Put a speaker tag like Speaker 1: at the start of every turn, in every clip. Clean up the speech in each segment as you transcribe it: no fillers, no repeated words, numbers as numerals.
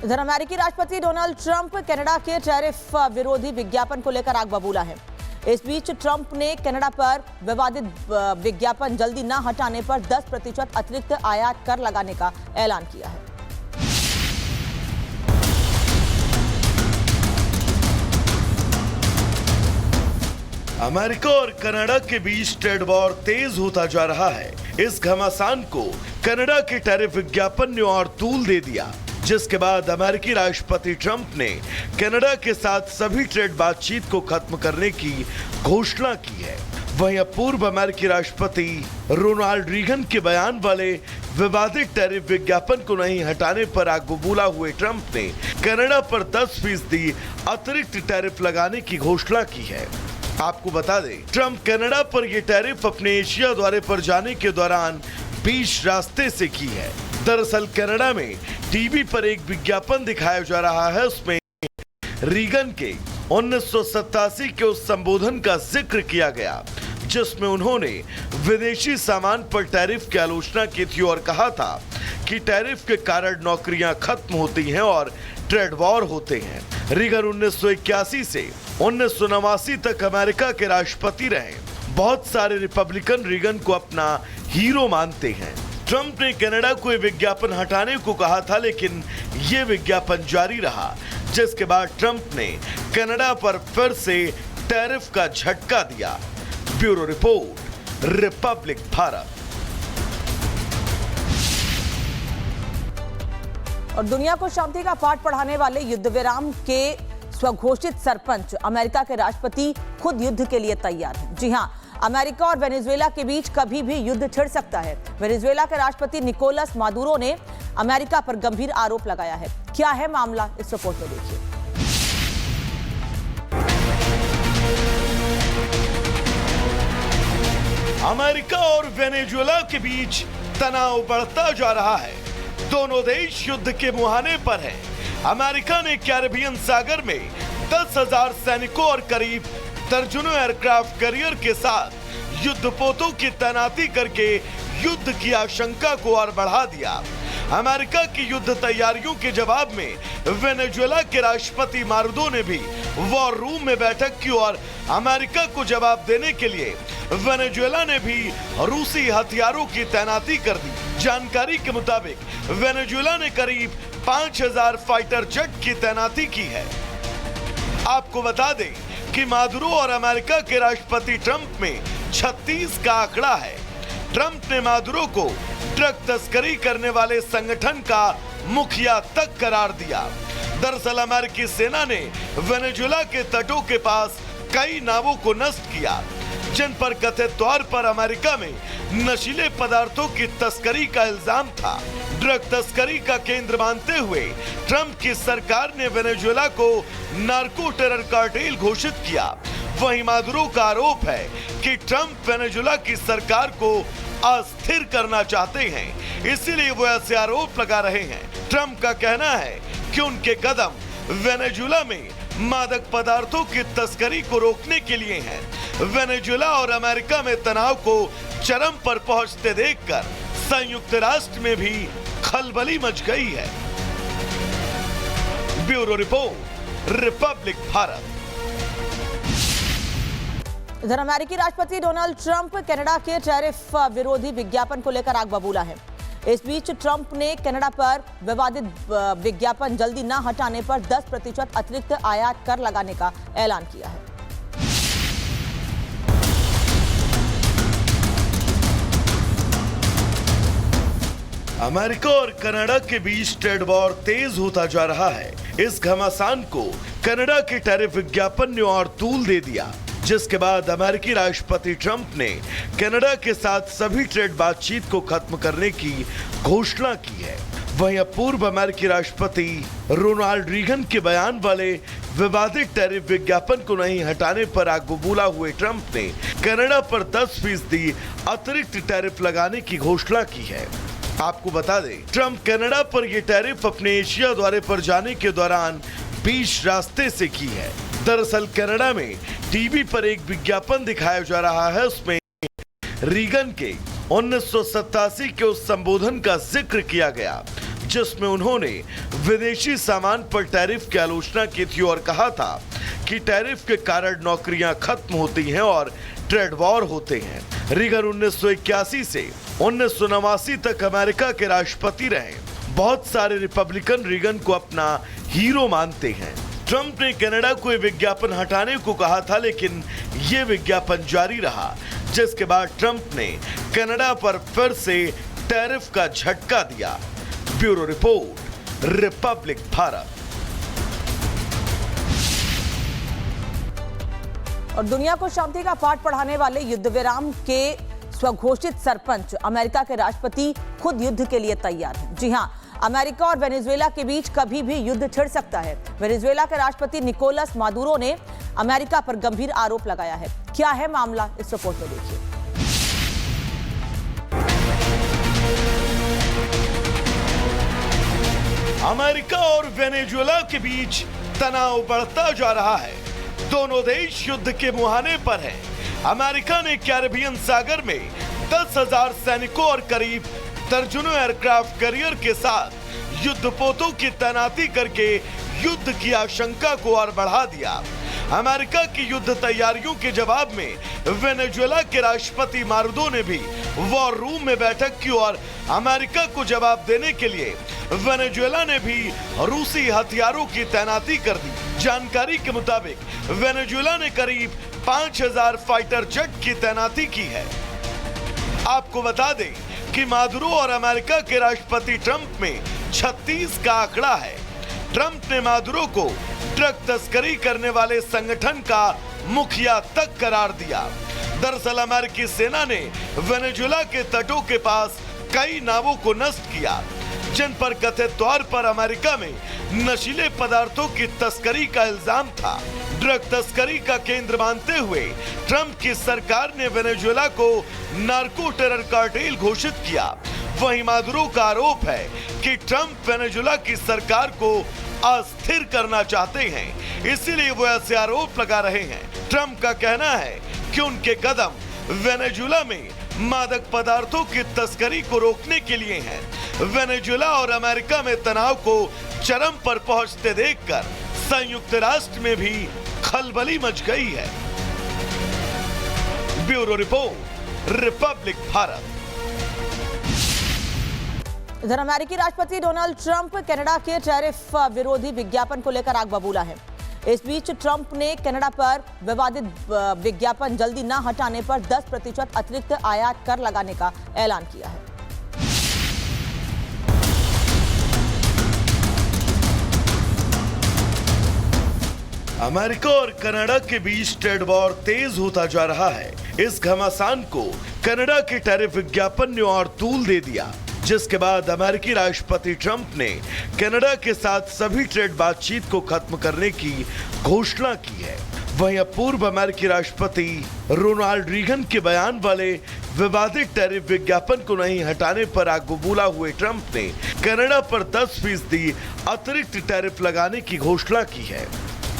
Speaker 1: इधर अमेरिकी राष्ट्रपति डोनाल्ड ट्रंप कनाडा के टैरिफ विरोधी विज्ञापन को लेकर आग बबूला है। इस बीच ट्रंप ने कनाडा पर विवादित विज्ञापन जल्दी न हटाने पर 10% अतिरिक्त आयात कर लगाने का ऐलान किया है।
Speaker 2: अमेरिका और कनाडा के बीच ट्रेड वॉर तेज होता जा रहा है। इस घमासान को कनाडा के टैरिफ विज्ञापन ने और तूल दे दिया, जिसके बाद अमेरिकी राष्ट्रपति ट्रंप ने कनाडा के साथ सभी ट्रेड बातचीत को खत्म करने की घोषणा की है। वहीं अब पूर्व अमेरिकी राष्ट्रपति रोनाल्ड रीगन के बयान वाले विवादित टैरिफ विज्ञापन को नहीं हटाने पर आग बबूला हुए ट्रंप ने कनाडा पर 10% अतिरिक्त टैरिफ लगाने की घोषणा की है। आपको बता दें, ट्रंप कनाडा पर यह टैरिफ अपने एशिया दौरे पर जाने के दौरान बीच रास्ते से की है। दरअसल कनाडा में टीवी पर एक विज्ञापन दिखाया जा रहा है। उसमें रीगन के 1987 के उस संबोधन का जिक्र किया गया, जिसमें उन्होंने विदेशी सामान पर टैरिफ की आलोचना की थी और कहा था कि टैरिफ के कारण नौकरियां खत्म होती हैं और ट्रेड वॉर होते हैं। रीगन 1981 से 1989 तक अमेरिका के राष्ट्रपति रहे। बहुत सारे रिपब्लिकन रीगन को अपना हीरो मानते हैं। ट्रंप ने कनाडा को विज्ञापन हटाने को कहा था, लेकिन ये विज्ञापन जारी रहा, जिसके बाद ट्रंप ने कनाडा पर फिर से टैरिफ का झटका दिया। Bureau report, Republic Bharat.
Speaker 1: और दुनिया को शांति का पाठ पढ़ाने वाले युद्ध विराम के स्वघोषित सरपंच अमेरिका के राष्ट्रपति खुद युद्ध के लिए तैयार हैं। जी हां, अमेरिका और वेनेजुएला के बीच कभी भी युद्ध छिड़ सकता है। वेनेजुएला के राष्ट्रपति निकोलस मादुरो ने अमेरिका पर गंभीर आरोप लगाया है। क्या है मामला, इस रिपोर्ट में देखिए।
Speaker 2: अमेरिका और वेनेजुएला के बीच तनाव बढ़ता जा रहा है। दोनों देश युद्ध के मुहाने पर हैं। अमेरिका ने कैरिबियन सागर में 10,000 सैनिकों और करीब दर्जनों एयरक्राफ्ट कैरियर के साथ युद्धपोतों की तैनाती करके युद्ध की आशंका को और बढ़ा दिया। अमेरिका की युद्ध तैयारियों के जवाब में वेनेजुएला के राष्ट्रपति मादुरो ने भी वॉर रूम में बैठक की और अमेरिका को जवाब देने के लिए वेनेजुएला ने भी रूसी हथियारों की तैनाती कर दी। जानकारी के मुताबिक वेनेजुएला ने करीब 5,000 फाइटर जेट की तैनाती की है। आपको बता दें कि मादुरो और अमेरिका के राष्ट्रपति ट्रंप में 36 का आंकड़ा है। ट्रंप ने मादुरो को ड्रग तस्करी करने वाले संगठन का मुखिया तक करार दिया। दरअसल अमेरिकी सेना ने वेनेजुएला के तटों के पास कई नावों को नष्ट किया, जिन पर कथित तौर पर अमेरिका में नशीले पदार्थों की तस्करी का इल्जाम था। ड्रग तस्करी का केंद्र मानते हुए ट्रंप की सरकार ने वेनेजुएला को नार्को टेरर कार्टेल घोषित किया। वहीं मादुरो का आरोप है कि ट्रंप वेनेजुएला की सरकार को अस्थिर करना चाहते हैं, इसीलिए वो ऐसे आरोप लगा रहे हैं। ट्रंप का कहना है कि उनके कदम वेनेजुएला में मादक पदार्थों की तस्करी को रोकने के लिए हैं। वेनेजुएला और अमेरिका में तनाव को चरम पर पहुंचते देखकर संयुक्त राष्ट्र में भी खलबली मच गई है। Bureau report, Republic Bharat.
Speaker 1: इधर अमेरिकी राष्ट्रपति डोनाल्ड ट्रंप कनाडा के टैरिफ विरोधी विज्ञापन को लेकर आग बबूला है। इस बीच ट्रंप ने कनाडा पर विवादित विज्ञापन जल्दी न हटाने पर 10% अतिरिक्त आयात कर लगाने का ऐलान किया है।
Speaker 2: अमेरिका और कनाडा के बीच ट्रेड वॉर तेज होता जा रहा है। इस घमासान को कनाडा के टैरिफ विज्ञापन ने और तूल दे दिया, जिसके बाद अमेरिकी राष्ट्रपति ट्रंप ने कनाडा के साथ सभी ट्रेड बातचीत को खत्म करने की घोषणा की है। वहीं अब पूर्व अमेरिकी राष्ट्रपति रोनाल्ड रीगन के बयान वाले विवादित टैरिफ विज्ञापन को नहीं हटाने पर आग बबूला हुए ट्रंप ने कनाडा पर 10% अतिरिक्त टैरिफ लगाने की घोषणा की है। आपको बता दें, ट्रंप कनाडा पर यह टैरिफ अपने एशिया दौरे पर जाने के दौरान बीच रास्ते से की है। दरअसल कनाडा में टीवी पर एक विज्ञापन दिखाया जा रहा है। उसमें रीगन के 1987 के उस संबोधन का जिक्र किया गया, जिसमें उन्होंने विदेशी सामान पर टैरिफ की आलोचना की थी और कहा था कि टैरिफ के कारण नौकरियां खत्म होती हैं और ट्रेड वॉर होते हैं। रीगन 1981 से 1989 तक अमेरिका के राष्ट्रपति रहे। बहुत सारे रिपब्लिकन रीगन को अपना हीरो मानते हैं। ट्रंप ने कनाडा को विज्ञापन हटाने को कहा था, लेकिन ये विज्ञापन जारी रहा, जिसके बाद ट्रंप ने कनाडा पर फिर से टैरिफ का झटका दिया। Bureau report, Republic Bharat.
Speaker 1: और दुनिया को शांति का पाठ पढ़ाने वाले युद्ध विराम के स्वघोषित सरपंच अमेरिका के राष्ट्रपति खुद युद्ध के लिए तैयार हैं। जी हां, अमेरिका और वेनेजुएला के बीच कभी भी युद्ध छिड़ सकता है। वेनेजुएला के राष्ट्रपति निकोलस मादुरो ने अमेरिका पर गंभीर आरोप लगाया है। क्या है मामला, इस रिपोर्ट में देखिए।
Speaker 2: अमेरिका और वेनेजुएला के बीच तनाव बढ़ता जा रहा है। दोनों देश युद्ध के मुहाने पर हैं। अमेरिका ने कैरिबियन सागर में 10,000 सैनिकों और करीब दर्जनों एयरक्राफ्ट कैरियर के साथ युद्धपोतों की तैनाती करके युद्ध की आशंका को और बढ़ा दिया। अमेरिका की युद्ध तैयारियों के जवाब में वेनेजुएला के राष्ट्रपति मादुरो ने भी वॉर रूम में बैठक की और अमेरिका को जवाब देने के लिए वेनेजुएला ने भी रूसी हथियारों की तैनाती कर दी। जानकारी के मुताबिक वेनेजुएला ने करीब 5,000 फाइटर जेट की तैनाती की है। आपको बता दें कि मादुरो और अमेरिका के राष्ट्रपति ट्रंप में 36 का आंकड़ा है। ट्रंप ने मादुरो को ड्रग तस्करी करने वाले संगठन का मुखिया तक करार दिया। दरअसल अमेरिकी सेना ने वेनेजुएला के तटों के पास कई नावों को नष्ट किया, जिन पर कथित तौर पर अमेरिका में नशीले पदार्थों की तस्करी का इल्जाम था। ड्रग तस्करी का केंद्र मानते हुए ट्रंप की सरकार ने वेनेजुएला को नार्को टेरर कार्टेल घोषित किया। वहीं मादुरो का आरोप है कि ट्रंप वेनेजुएला की सरकार को अस्थिर करना चाहते हैं, इसीलिए वो ऐसे आरोप लगा रहे हैं। ट्रंप का कहना है कि उनके कदम वेनेजुएला में मादक पदार्थों की तस्करी को रोकने के लिए हैं। वेनेजुएला और अमेरिका में तनाव को चरम पर पहुंचते देखकर संयुक्त राष्ट्र में भी खलबली मच गई है। Bureau report, Republic Bharat.
Speaker 1: इधर अमेरिकी राष्ट्रपति डोनाल्ड ट्रंप कनाडा के टैरिफ विरोधी विज्ञापन को लेकर आग बबूला है। इस बीच ट्रंप ने कनाडा पर विवादित विज्ञापन जल्दी न हटाने पर 10% अतिरिक्त आयात कर लगाने का ऐलान किया है।
Speaker 2: अमेरिका और कनाडा के बीच ट्रेड वॉर तेज होता जा रहा है। इस घमासान को कनाडा के टैरिफ विज्ञापन ने और तूल दे दिया, जिसके बाद अमेरिकी राष्ट्रपति ट्रंप ने कनाडा के साथ सभी ट्रेड बातचीत को खत्म करने की घोषणा की है। वहीं अब पूर्व अमेरिकी राष्ट्रपति रोनाल्ड रीगन के बयान वाले विवादित टैरिफ विज्ञापन को नहीं हटाने पर आग बबूला हुए ट्रंप ने कनाडा पर 10% अतिरिक्त टैरिफ लगाने की घोषणा की है।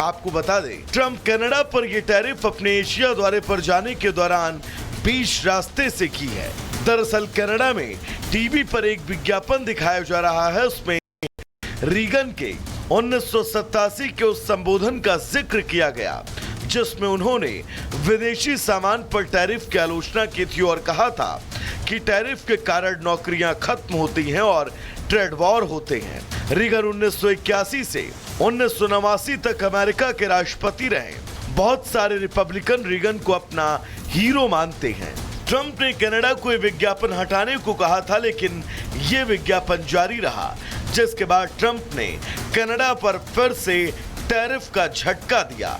Speaker 2: आपको बता दें, ट्रंप कनाडा पर यह टैरिफ अपने एशिया दौरे पर जाने के दौरान बीच रास्ते से की है। दरअसल कनाडा में टीवी पर एक विज्ञापन दिखाया जा रहा है। उसमें रीगन के 1987 के उस संबोधन का जिक्र किया गया, जिसमें उन्होंने विदेशी सामान पर टैरिफ की आलोचना की थी और कहा था कि टैरिफ के कारण नौकरियां खत्म होती हैं और ट्रेड वॉर होते हैं। रीगन 1981 से 1989 तक अमेरिका के राष्ट्रपति रहे। बहुत सारे रिपब्लिकन रीगन को अपना हीरो मानते हैं। ट्रंप ने कनाडा को विज्ञापन हटाने को कहा था, लेकिन ये विज्ञापन जारी रहा, जिसके बाद ट्रंप ने कनाडा पर फिर से टैरिफ का झटका दिया।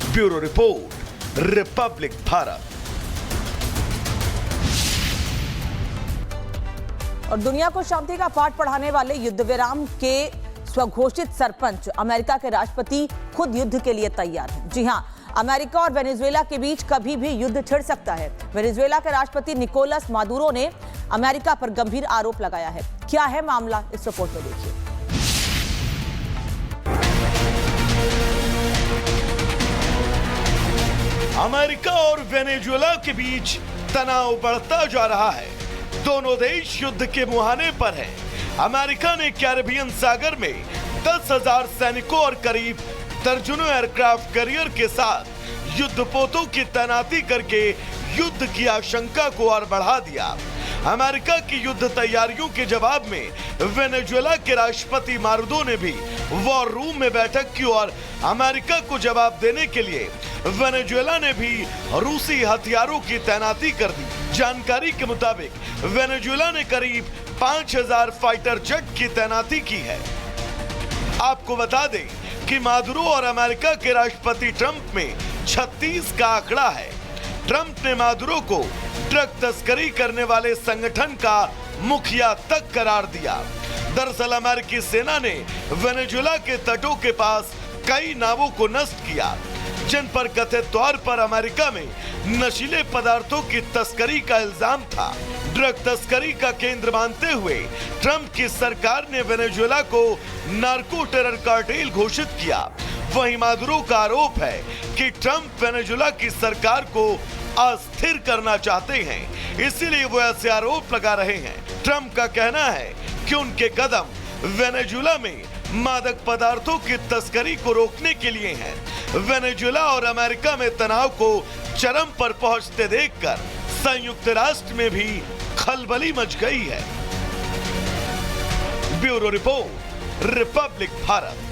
Speaker 2: Bureau report, Republic Bharat.
Speaker 1: और दुनिया को शांति का पाठ पढ़ाने वाले युद्ध विराम के स्वघोषित सरपंच अमेरिका के राष्ट्रपति खुद युद्ध के लिए तैयार हैं। जी हां, अमेरिका और वेनेजुएला के बीच कभी भी युद्ध छिड़ सकता है। वेनेजुएला के राष्ट्रपति निकोलस मादुरो ने अमेरिका पर गंभीर आरोप लगाया है। क्या है मामला, इस रिपोर्ट में देखिए।
Speaker 2: अमेरिका और वेनेजुएला के बीच तनाव बढ़ता जा रहा है। दोनों देश युद्ध के मुहाने पर हैं। अमेरिका ने कैरिबियन सागर में 10,000 सैनिकों और करीब दर्जनों एयरक्राफ्ट कैरियर के साथ युद्धपोतों की तैनाती करके युद्ध की आशंका को और बढ़ा दिया। अमेरिका की युद्ध तैयारियों के जवाब में वेनेजुएला के राष्ट्रपति मादुरो ने भी वॉर रूम में बैठक की और अमेरिका को जवाब देने के लिए वेनेजुएला ने भी रूसी हथियारों की तैनाती कर दी। जानकारी के मुताबिक वेनेजुएला ने करीब 5,000 फाइटर जेट की तैनाती की है। आपको बता दें कि मादुरो और अमेरिका के राष्ट्रपति ट्रंप में 36 का आंकड़ा है। ट्रंप ने मादुरो को ड्रग तस्करी करने वाले संगठन का मुखिया तक करार दिया। दरअसल अमेरिकी सेना ने वेनेजुएला के तटों के पास कई नावों को नष्ट किया, जिन पर कथित तौर पर अमेरिका में नशीले पदार्थों की तस्करी का इल्जाम था। ड्रग तस्करी का केंद्र मानते हुए ट्रंप की सरकार ने वेनेजुएला को नार्को टेरर कार्टेल घोषित किया। वहीं मादुरो का आरोप है कि ट्रंप वेनेजुएला की सरकार को अस्थिर करना चाहते हैं, इसीलिए वो ऐसे आरोप लगा रहे हैं। ट्रंप का कहना है कि उनके कदम वेनेजुएला में मादक पदार्थों की तस्करी को रोकने के लिए हैं। वेनेजुएला और अमेरिका में तनाव को चरम पर पहुंचते देखकर संयुक्त राष्ट्र में भी खलबली मच गई है। Bureau report, Republic Bharat.